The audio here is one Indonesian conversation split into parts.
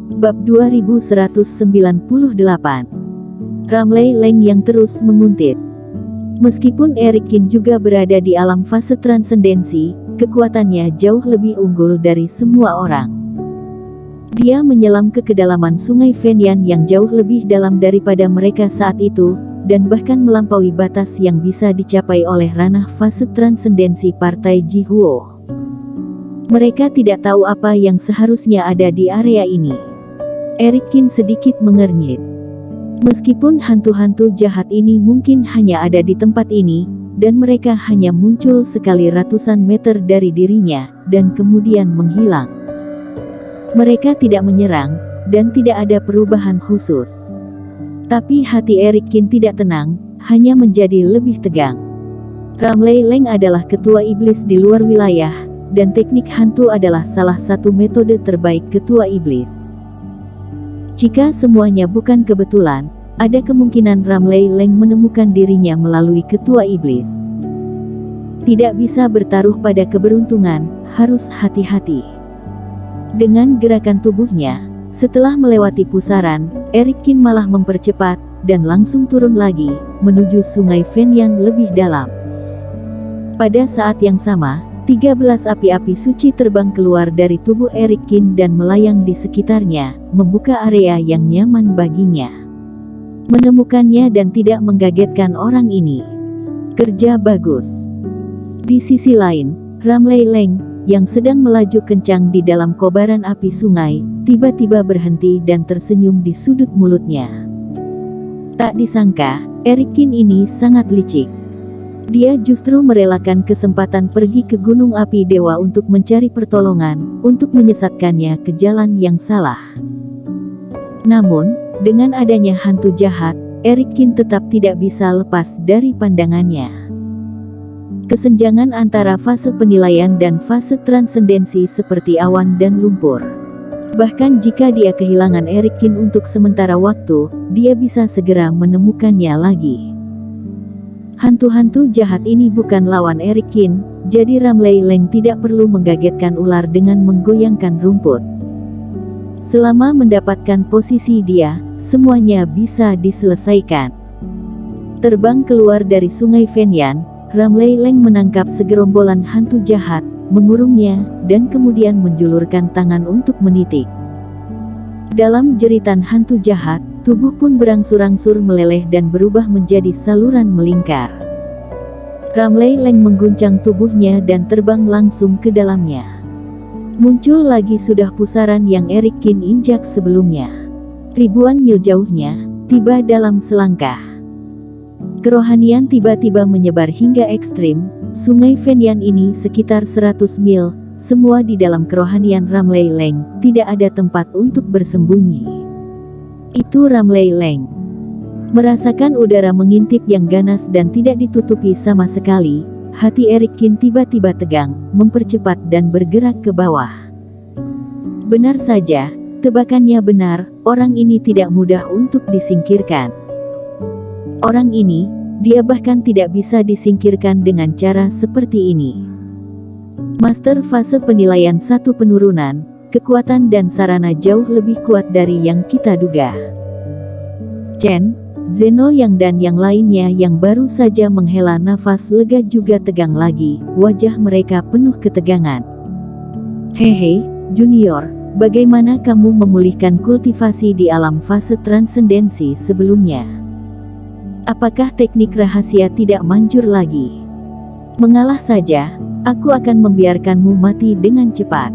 Bab 2198. Ramley Leng yang terus menguntit. Meskipun Eric Kin juga berada di alam fase transendensi, kekuatannya jauh lebih unggul dari semua orang. Dia menyelam ke kedalaman sungai Fenyan yang jauh lebih dalam daripada mereka saat itu, dan bahkan melampaui batas yang bisa dicapai oleh ranah fase transendensi partai Jihuo. Mereka tidak tahu apa yang seharusnya ada di area ini. Eric Kin sedikit mengernyit. Meskipun hantu-hantu jahat ini mungkin hanya ada di tempat ini, dan mereka hanya muncul sekali ratusan meter dari dirinya, dan kemudian menghilang. Mereka tidak menyerang, dan tidak ada perubahan khusus. Tapi hati Eric Kin tidak tenang, hanya menjadi lebih tegang. Ramley Leng adalah ketua iblis di luar wilayah, dan teknik hantu adalah salah satu metode terbaik ketua iblis. Jika semuanya bukan kebetulan, ada kemungkinan Ramley Leng menemukan dirinya melalui ketua iblis. Tidak bisa bertaruh pada keberuntungan, harus hati-hati. Dengan gerakan tubuhnya, setelah melewati pusaran, Eric Kin malah mempercepat, dan langsung turun lagi, menuju sungai Fenyan lebih dalam. Pada saat yang sama, 13 api-api suci terbang keluar dari tubuh Eric Kin dan melayang di sekitarnya, membuka area yang nyaman baginya. Menemukannya dan tidak menggagetkan orang ini. Kerja bagus. Di sisi lain, Ramley Leng, yang sedang melaju kencang di dalam kobaran api sungai, tiba-tiba berhenti dan tersenyum di sudut mulutnya. Tak disangka, Eric Kin ini sangat licik. Dia justru merelakan kesempatan pergi ke Gunung Api Dewa untuk mencari pertolongan, untuk menyesatkannya ke jalan yang salah. Namun, dengan adanya hantu jahat, Eric Kin tetap tidak bisa lepas dari pandangannya. Kesenjangan antara fase penilaian dan fase transendensi seperti awan dan lumpur. Bahkan jika dia kehilangan Eric Kin untuk sementara waktu, dia bisa segera menemukannya lagi. Hantu-hantu jahat ini bukan lawan Eric Kin, jadi Ramley Leng tidak perlu menggagetkan ular dengan menggoyangkan rumput. Selama mendapatkan posisi dia, semuanya bisa diselesaikan. Terbang keluar dari sungai Fenyan, Ramley Leng menangkap segerombolan hantu jahat, mengurungnya, dan kemudian menjulurkan tangan untuk menitik. Dalam jeritan hantu jahat, tubuh pun berangsur-angsur meleleh dan berubah menjadi saluran melingkar. Ramley Leng mengguncang tubuhnya dan terbang langsung ke dalamnya. Muncul lagi sudah pusaran yang Eric Kin injak sebelumnya. Ribuan mil jauhnya, tiba dalam selangkah. Kerohanian tiba-tiba menyebar hingga ekstrim. Sungai Fenyan ini sekitar 100 mil, semua di dalam kerohanian Ramley Leng, tidak ada tempat untuk bersembunyi. Itu Ramley Leng. Merasakan udara mengintip yang ganas dan tidak ditutupi sama sekali, hati Eric Kin tiba-tiba tegang, mempercepat dan bergerak ke bawah. Benar saja, tebakannya benar, orang ini tidak mudah untuk disingkirkan. Orang ini, dia bahkan tidak bisa disingkirkan dengan cara seperti ini. Master fase penilaian satu penurunan, kekuatan dan sarana jauh lebih kuat dari yang kita duga. Chen, Zeno Yang dan yang lainnya yang baru saja menghela nafas lega juga tegang lagi, wajah mereka penuh ketegangan. Hehe, Junior, bagaimana kamu memulihkan kultivasi di alam fase transendensi sebelumnya? Apakah teknik rahasia tidak manjur lagi? Mengalah saja, aku akan membiarkanmu mati dengan cepat.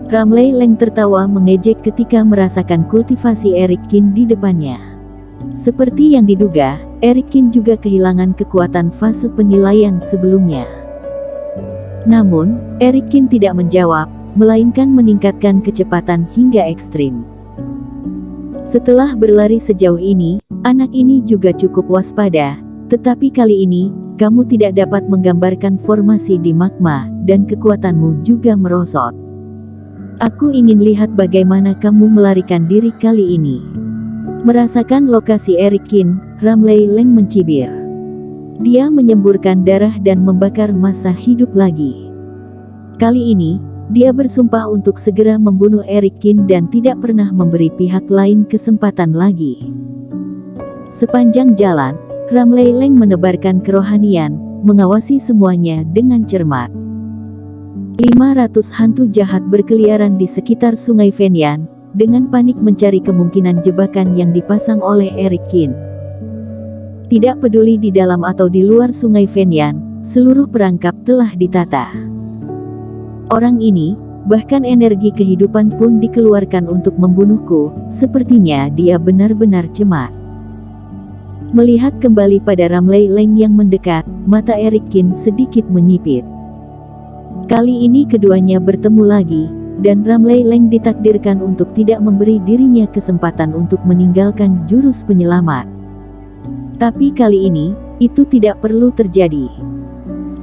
Ramley Leng tertawa mengejek ketika merasakan kultivasi Eric Kin di depannya. Seperti yang diduga, Eric Kin juga kehilangan kekuatan fase penilaian sebelumnya. Namun, Eric Kin tidak menjawab, melainkan meningkatkan kecepatan hingga ekstrim. Setelah berlari sejauh ini, anak ini juga cukup waspada, tetapi kali ini, kamu tidak dapat menggambarkan formasi di magma, dan kekuatanmu juga merosot. Aku ingin lihat bagaimana kamu melarikan diri kali ini. Merasakan lokasi Eric Kin, Ramley Leng mencibir. Dia menyemburkan darah dan membakar massa hidup lagi. Kali ini, dia bersumpah untuk segera membunuh Eric Kin dan tidak pernah memberi pihak lain kesempatan lagi. Sepanjang jalan, Ramley Leng menebarkan kerohanian, mengawasi semuanya dengan cermat. 500 hantu jahat berkeliaran di sekitar Sungai Fenyan, dengan panik mencari kemungkinan jebakan yang dipasang oleh Eric Kin. Tidak peduli di dalam atau di luar Sungai Fenyan, seluruh perangkap telah ditata. Orang ini, bahkan energi kehidupan pun dikeluarkan untuk membunuhku, sepertinya dia benar-benar cemas. Melihat kembali pada Ramley Leng yang mendekat, mata Eric Kin sedikit menyipit. Kali ini keduanya bertemu lagi, dan Ramley Leng ditakdirkan untuk tidak memberi dirinya kesempatan untuk meninggalkan jurus penyelamat. Tapi kali ini, itu tidak perlu terjadi.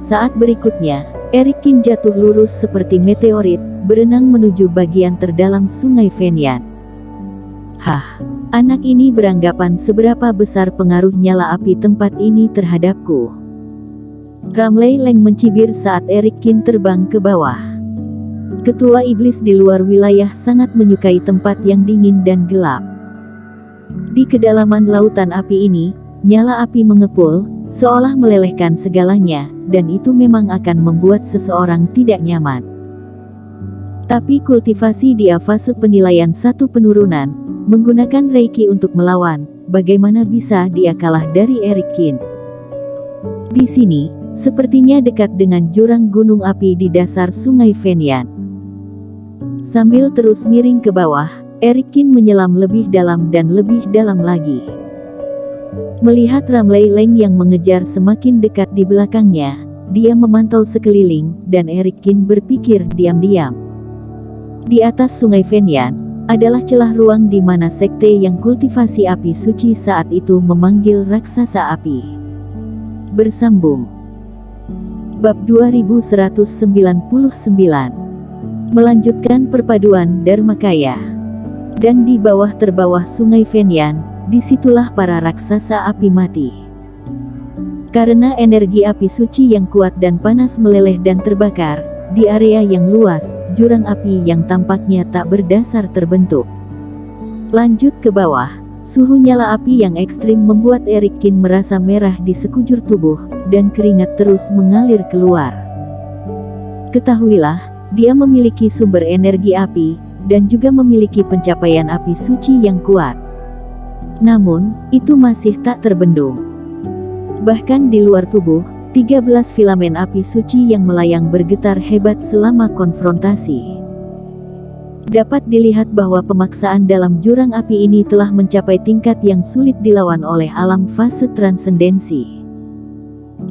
Saat berikutnya, Eric Kin jatuh lurus seperti meteorit, berenang menuju bagian terdalam Sungai Fenyan. Hah, anak ini beranggapan seberapa besar pengaruh nyala api tempat ini terhadapku. Ramley Leng mencibir saat Eric Kin terbang ke bawah. Ketua iblis di luar wilayah sangat menyukai tempat yang dingin dan gelap. Di kedalaman lautan api ini, nyala api mengepul, seolah melelehkan segalanya, dan itu memang akan membuat seseorang tidak nyaman. Tapi kultivasi dia fase penilaian 1 penurunan, menggunakan Reiki untuk melawan, bagaimana bisa dia kalah dari Eric Kin? Di sini, sepertinya dekat dengan jurang gunung api di dasar Sungai Fenyan. Sambil terus miring ke bawah, Eric Kin menyelam lebih dalam dan lebih dalam lagi. Melihat Ramley Leng yang mengejar semakin dekat di belakangnya, dia memantau sekeliling, dan Eric Kin berpikir diam-diam. Di atas Sungai Fenyan, adalah celah ruang di mana sekte yang kultivasi api suci saat itu memanggil raksasa api. Bersambung. Bab 2199. Melanjutkan perpaduan Dharmakaya. Dan di bawah terbawah Sungai Fenyan, disitulah para raksasa api mati. Karena energi api suci yang kuat dan panas meleleh dan terbakar, di area yang luas, jurang api yang tampaknya tak berdasar terbentuk. Lanjut ke bawah, suhu nyala api yang ekstrim membuat Eric Kin merasa merah di sekujur tubuh, dan keringat terus mengalir keluar. Ketahuilah, dia memiliki sumber energi api, dan juga memiliki pencapaian api suci yang kuat. Namun, itu masih tak terbendung. Bahkan di luar tubuh, 13 filamen api suci yang melayang bergetar hebat selama konfrontasi. Dapat dilihat bahwa pemaksaan dalam jurang api ini telah mencapai tingkat yang sulit dilawan oleh alam fase transendensi.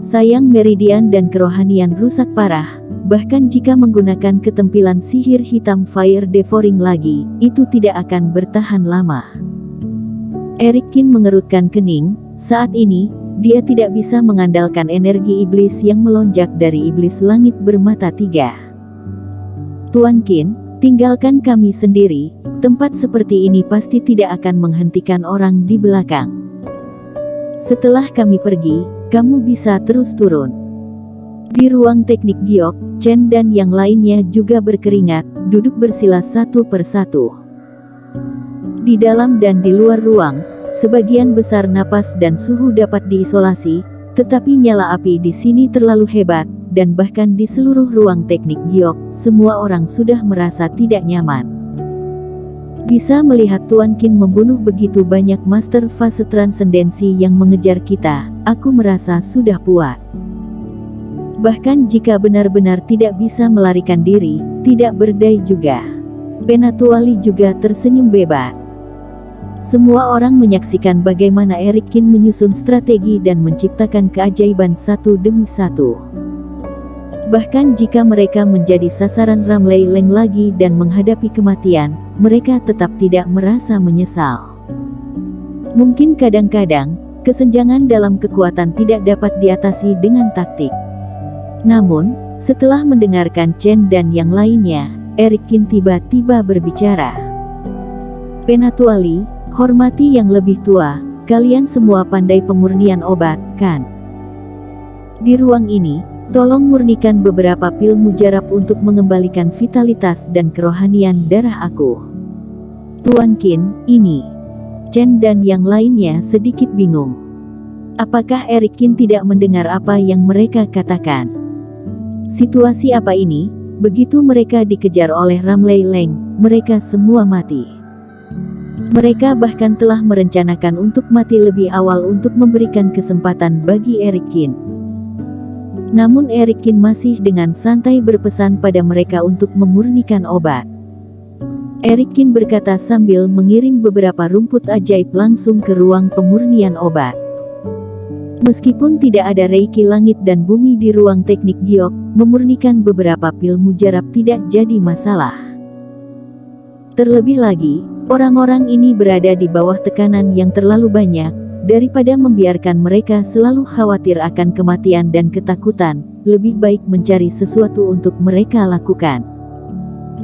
Sayang meridian dan kerohanian rusak parah, bahkan jika menggunakan keterampilan sihir hitam Fire Devouring lagi, itu tidak akan bertahan lama. Eric Kin mengerutkan kening, saat ini, dia tidak bisa mengandalkan energi iblis yang melonjak dari iblis langit bermata 3. Tuan Kin, tinggalkan kami sendiri, tempat seperti ini pasti tidak akan menghentikan orang di belakang. Setelah kami pergi, kamu bisa terus turun. Di ruang teknik giok, Chen dan yang lainnya juga berkeringat, duduk bersila satu persatu. Di dalam dan di luar ruang, sebagian besar napas dan suhu dapat diisolasi, tetapi nyala api di sini terlalu hebat, dan bahkan di seluruh ruang teknik giok, semua orang sudah merasa tidak nyaman. Bisa melihat Tuan Kin membunuh begitu banyak master fase transendensi yang mengejar kita, aku merasa sudah puas. Bahkan jika benar-benar tidak bisa melarikan diri, tidak berdaya juga. Penatuali juga tersenyum bebas. Semua orang menyaksikan bagaimana Eric Kin menyusun strategi dan menciptakan keajaiban satu demi satu. Bahkan jika mereka menjadi sasaran Ramley Leng lagi dan menghadapi kematian, mereka tetap tidak merasa menyesal. Mungkin kadang-kadang, kesenjangan dalam kekuatan tidak dapat diatasi dengan taktik. Namun, setelah mendengarkan Chen dan yang lainnya, Eric Kin tiba-tiba berbicara. Penatuali, hormati yang lebih tua, kalian semua pandai pemurnian obat, kan? Di ruang ini, Tolong murnikan beberapa pil mujarab untuk mengembalikan vitalitas dan kerohanian darah aku. Tuan Qin, ini. Chen dan yang lainnya sedikit bingung. Apakah Erik Qin tidak mendengar apa yang mereka katakan? Situasi apa ini? Begitu mereka dikejar oleh Ramley Leng, mereka semua mati. Mereka bahkan telah merencanakan untuk mati lebih awal untuk memberikan kesempatan bagi Erik Qin. Namun Erik Qin masih dengan santai berpesan pada mereka untuk memurnikan obat. Erik Qin berkata sambil mengirim beberapa rumput ajaib langsung ke ruang pemurnian obat. Meskipun tidak ada reiki langit dan bumi di ruang teknik giok, memurnikan beberapa pil mujarab tidak jadi masalah. Terlebih lagi, orang-orang ini berada di bawah tekanan yang terlalu banyak. Daripada membiarkan mereka selalu khawatir akan kematian dan ketakutan, lebih baik mencari sesuatu untuk mereka lakukan.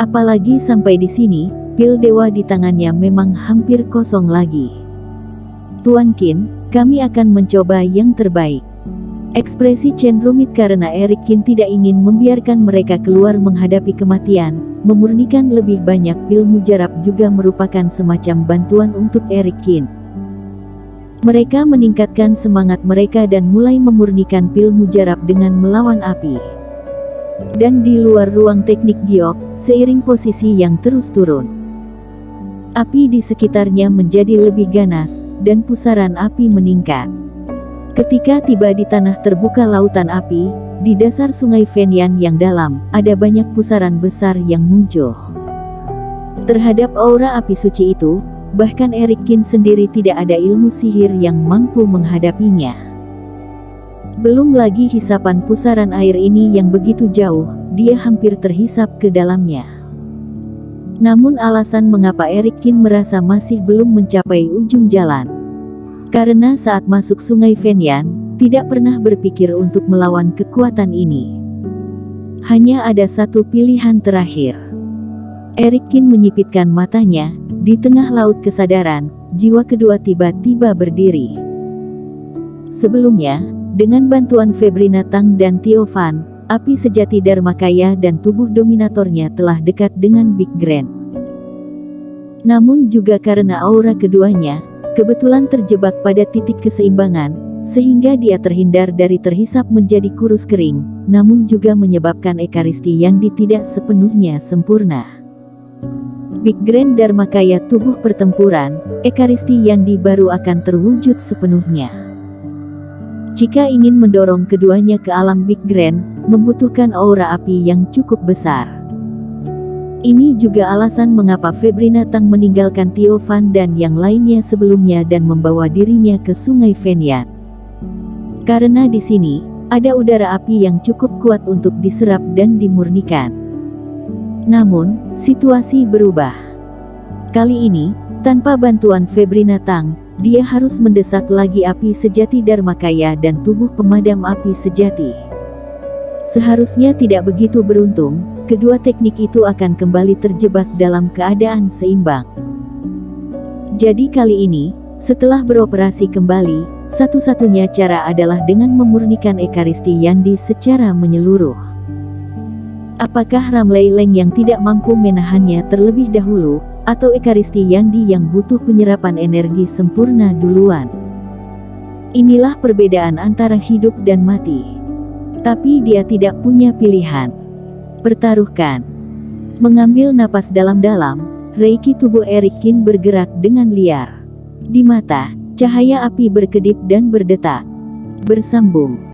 Apalagi sampai di sini, pil dewa di tangannya memang hampir kosong lagi. Tuan Qin, kami akan mencoba yang terbaik. Ekspresi Chen rumit karena Erik Qin tidak ingin membiarkan mereka keluar menghadapi kematian. Memurnikan lebih banyak pil mujarab juga merupakan semacam bantuan untuk Erik Qin. Mereka meningkatkan semangat mereka dan mulai memurnikan pil mujarab dengan melawan api. Dan di luar ruang teknik giok, seiring posisi yang terus turun, api di sekitarnya menjadi lebih ganas, dan pusaran api meningkat. Ketika tiba di tanah terbuka lautan api, di dasar sungai Fenyan yang dalam, ada banyak pusaran besar yang muncul. Terhadap aura api suci itu, bahkan Erik Qin sendiri tidak ada ilmu sihir yang mampu menghadapinya. Belum lagi hisapan pusaran air ini yang begitu jauh, dia hampir terhisap ke dalamnya. Namun alasan mengapa Erik Qin merasa masih belum mencapai ujung jalan. Karena saat masuk sungai Fenyan, tidak pernah berpikir untuk melawan kekuatan ini. Hanya ada satu pilihan terakhir. Erik Qin menyipitkan matanya. Di tengah laut kesadaran, jiwa kedua tiba-tiba berdiri. Sebelumnya, dengan bantuan Febrina Tang dan Tio Fan, api sejati Dharmakaya dan tubuh dominatornya telah dekat dengan Big Grand. Namun juga karena aura keduanya, kebetulan terjebak pada titik keseimbangan, sehingga dia terhindar dari terhisap menjadi kurus kering, namun juga menyebabkan ekaristi Yandi tidak sepenuhnya sempurna. Big Grand Dharmakaya tubuh pertempuran, ekaristi Yandi baru akan terwujud sepenuhnya. Jika ingin mendorong keduanya ke alam Big Grand, membutuhkan aura api yang cukup besar. Ini juga alasan mengapa Febrina Tang meninggalkan Tio Fan dan yang lainnya sebelumnya dan membawa dirinya ke sungai Fenyan. Karena di sini, ada udara api yang cukup kuat untuk diserap dan dimurnikan. Namun, situasi berubah. Kali ini, tanpa bantuan Febrina Tang, dia harus mendesak lagi api sejati Dharmakaya dan tubuh pemadam api sejati. Seharusnya tidak begitu beruntung, kedua teknik itu akan kembali terjebak dalam keadaan seimbang. Jadi kali ini, setelah beroperasi kembali, satu-satunya cara adalah dengan memurnikan ekaristi Yandi secara menyeluruh. Apakah Ramley Leng yang tidak mampu menahannya terlebih dahulu, atau ekaristi Yandi yang butuh penyerapan energi sempurna duluan? Inilah perbedaan antara hidup dan mati. Tapi dia tidak punya pilihan. Pertaruhkan. Mengambil napas dalam-dalam, reiki tubuh Erik Qin bergerak dengan liar. Di mata, cahaya api berkedip dan berdetak. Bersambung.